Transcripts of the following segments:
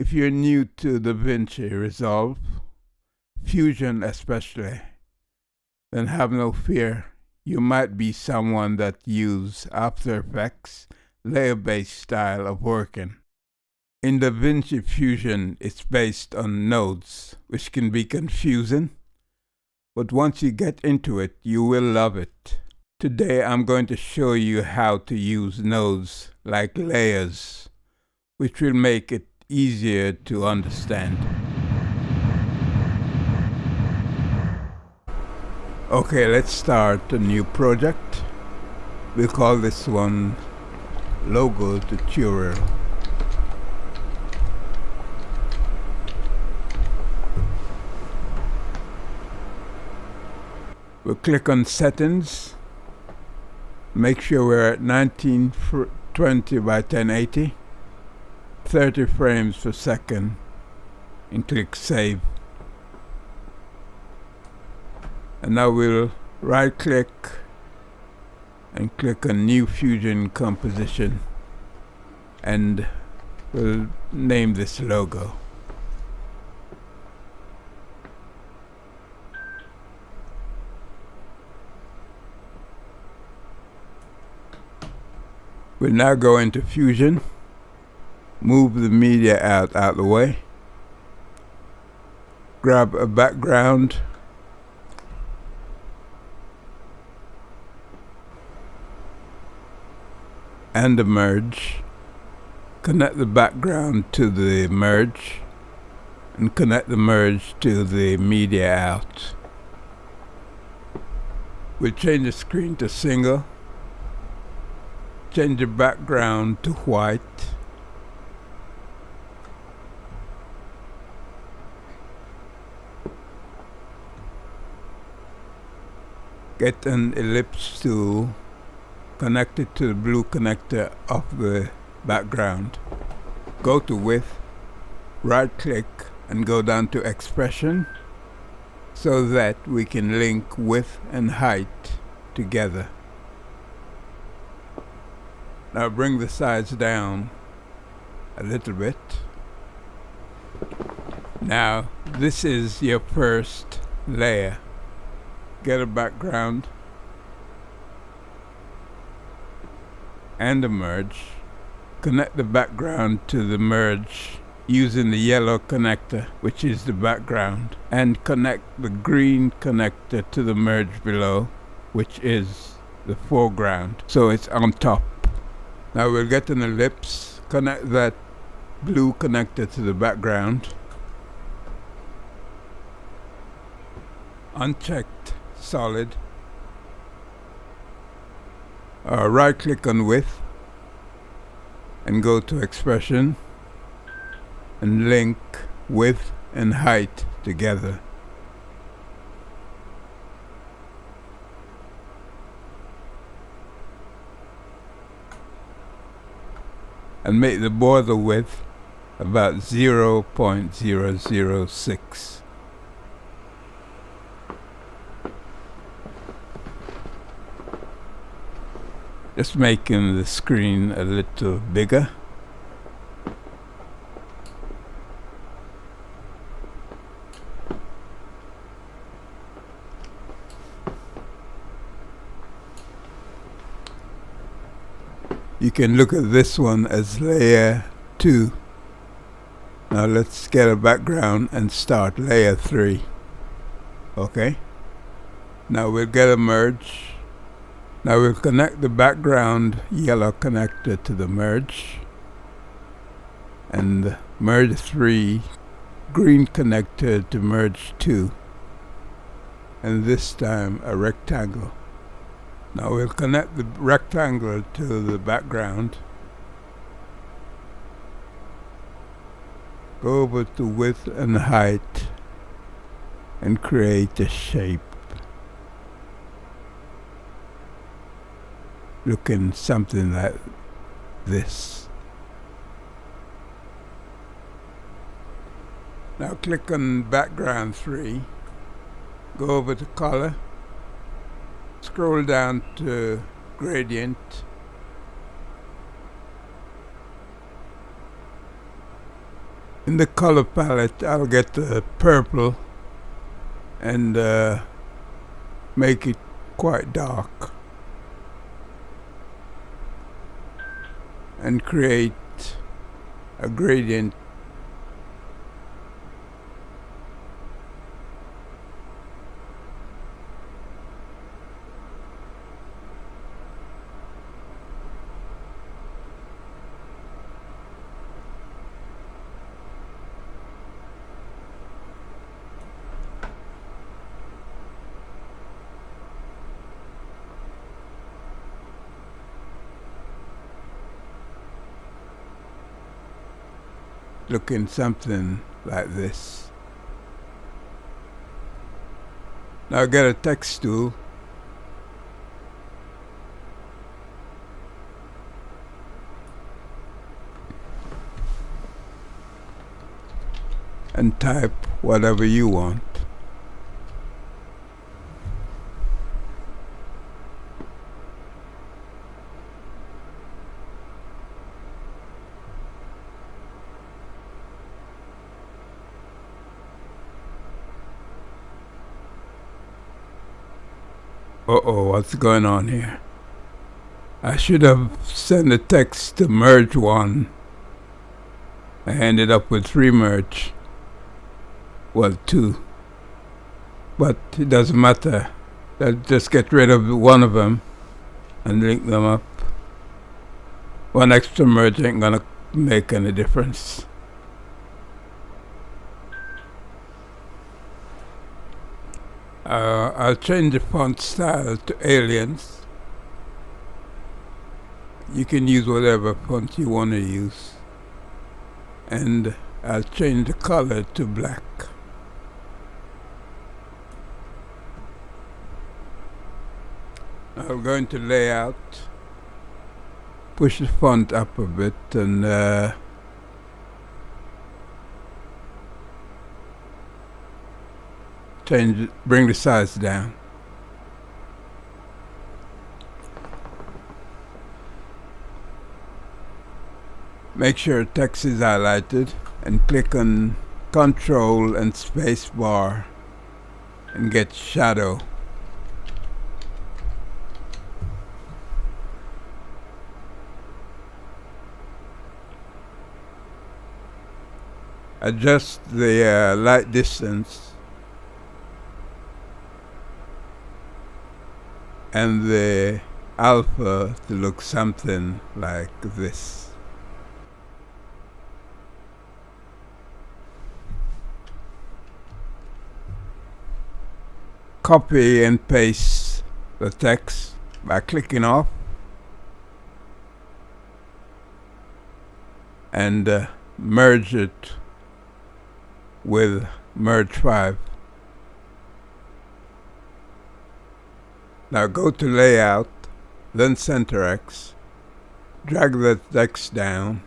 If you're new to DaVinci Resolve, Fusion especially, then have no fear. You might be someone that uses After Effects layer-based style of working. In DaVinci Fusion, it's based on nodes, which can be confusing, but once you get into it, you will love it. Today I'm going to show you how to use nodes like layers, which will make it easier to understand. Okay, let's start a new project. We'll call this one Logo Tutorial. We'll click on Settings. Make sure we're at 1920 by 1080, 30 frames per second, and click Save. And now we'll right click and click on New Fusion Composition, and we'll name this logo. We'll now go into Fusion, move the media out of the way, grab a background, and a merge, connect the background to the merge, and connect the merge to the media out. We'll change the screen to single, change the background to white, get an ellipse tool, connect it to the blue connector of the background. Go to Width, right click and go down to Expression so that we can link width and height together. Now bring the size down a little bit. Now this is your first layer. Get a background and a merge. Connect the background to the merge using the yellow connector, which is the background, and connect the green connector to the merge below, which is the foreground, so it's on top. Now we'll get an ellipse, connect that blue connector to the background, unchecked solid, right click on width and go to expression and link width and height together. And make the border width about 0.006. Just making the screen a little bigger. You can look at this one as layer 2. Now let's get a background and start layer 3. Okay. Now we'll get a merge. Now we'll connect the background yellow connector to the merge, and merge 3 green connector to merge 2, and this time a rectangle. Now we'll connect the rectangle to the background, go over to width and height, and create a shape looking something like this. Now click on background 3, go over to color, scroll down to gradient, In the color palette, I'll get the purple and make it quite dark and create a gradient. Looking something like this. Now get a text tool and type whatever you want. Uh-oh, what's going on here? I should have sent the text to merge one. I ended up with 3 merge. Well, 2. But it doesn't matter. I'll just get rid of one of them and link them up. One extra merge ain't gonna make any difference. I'll change the font style to Aliens. You can use whatever font you want to use. And I'll change the color to black. I'll go into layout, push the font up a bit and change it, bring the size down. Make sure text is highlighted and click on Control and space bar and get shadow. Adjust the light distance and the alpha to look something like this. Copy and paste the text by clicking off and merge it with merge 5. Now go to layout, then center X, drag the text down,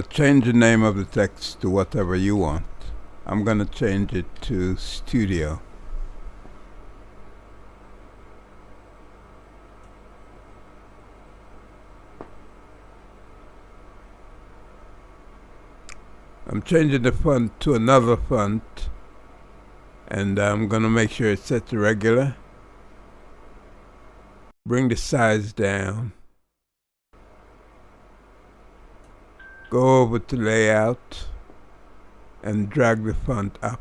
change the name of the text to whatever you want. I'm gonna change it to Studio. I'm changing the font to another font and I'm gonna make sure it's set to regular. Bring the size down. Go over to layout and drag the font up.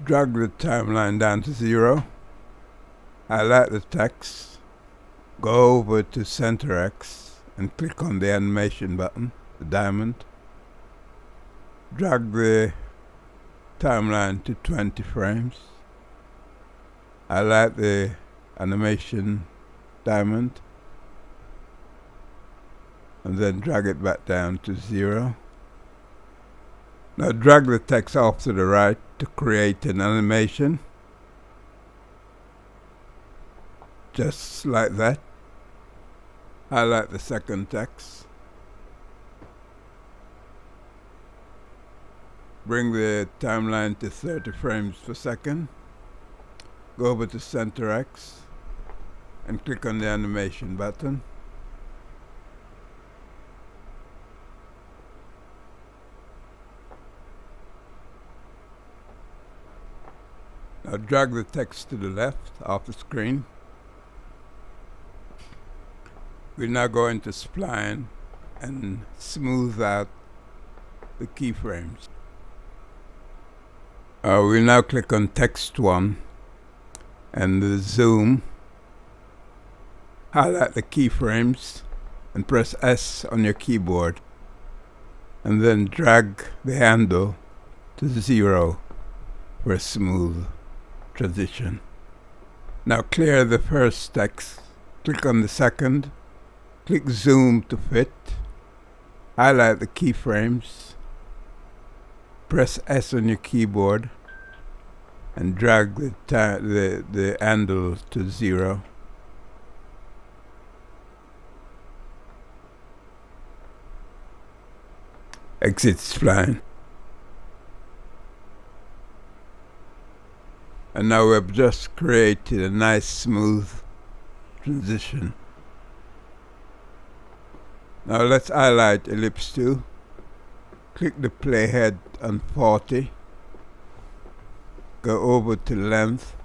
Drag the timeline down to 0. Highlight the text. Go over to center X and click on the animation button, the diamond. Drag the timeline to 20 frames. Highlight the animation diamond and then drag it back down to 0. Now drag the text off to the right to create an animation. Just like that. Highlight the second text. Bring the timeline to 30 frames per second. Go over to Center X and click on the animation button. Now drag the text to the left off the screen. We'll now go into Spline and smooth out the keyframes. We'll now click on Text 1 and the zoom. Highlight the keyframes and press S on your keyboard, and then drag the handle to 0 for a smooth transition. Now clear the first text, click on the second, click zoom to fit, highlight the keyframes, press S on your keyboard and drag the handle to 0. Exit spline. And now we've just created a nice smooth transition. Now let's highlight ellipse 2. Click the playhead on 40. Go over to length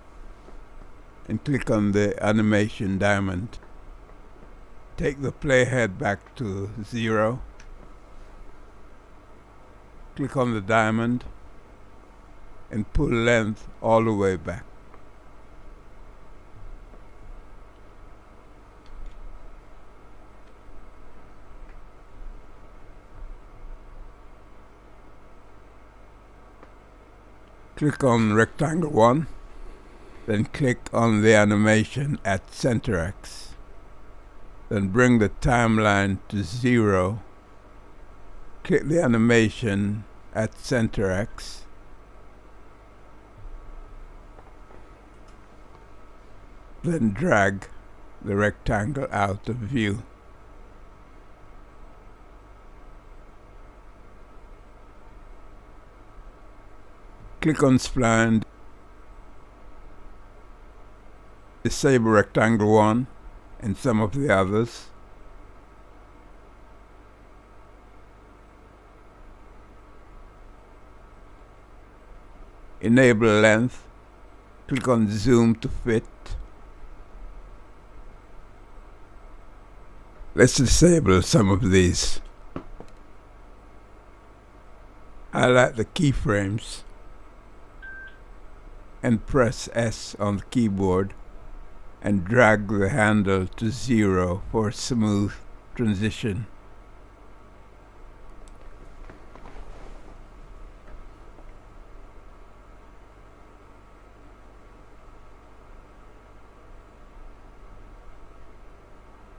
and click on the animation diamond. Take the playhead back to 0. Click on the diamond and pull length all the way back. Click on rectangle 1, then click on the animation at Center X. Then bring the timeline to 0. Click the animation at Center X. Then drag the rectangle out of view. Click on Spline, disable rectangle 1 and some of the others. Enable length, click on zoom to fit. Let's disable some of these. Highlight the keyframes and press S on the keyboard and drag the handle to 0 for a smooth transition.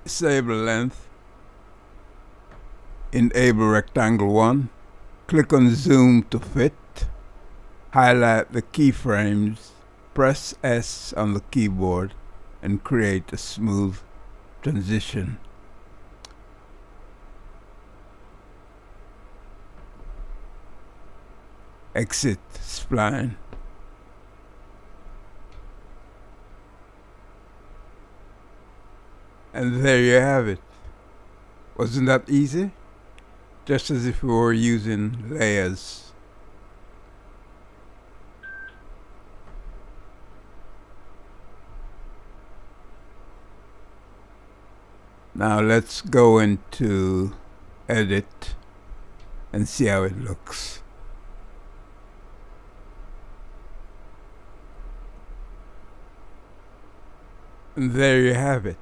Disable length, enable rectangle 1, click on zoom to fit, highlight the keyframes, press S on the keyboard and create a smooth transition. Exit spline. And there you have it. Wasn't that easy? Just as if we were using layers. Now let's go into edit and see how it looks. And there you have it.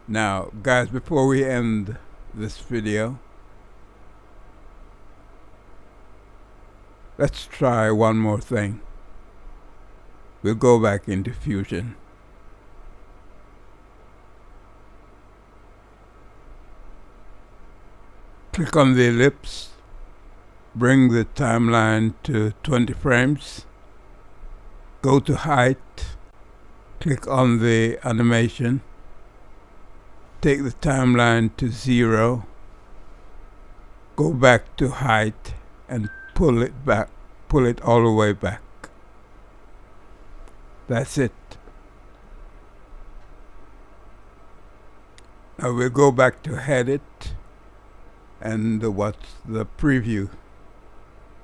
Now, guys, before we end this video, let's try one more thing. We'll go back into Fusion. Click on the ellipse, bring the timeline to 20 frames, go to height, click on the animation, take the timeline to 0, go back to height and pull it back, pull it all the way back. That's it. Now we'll go back to edit and what's the preview.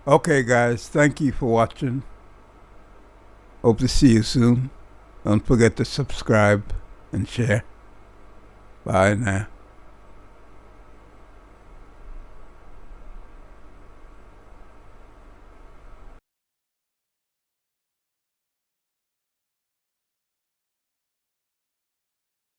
Okay guys, thank you for watching. Hope to see you soon. Don't forget to subscribe and share. Bye now.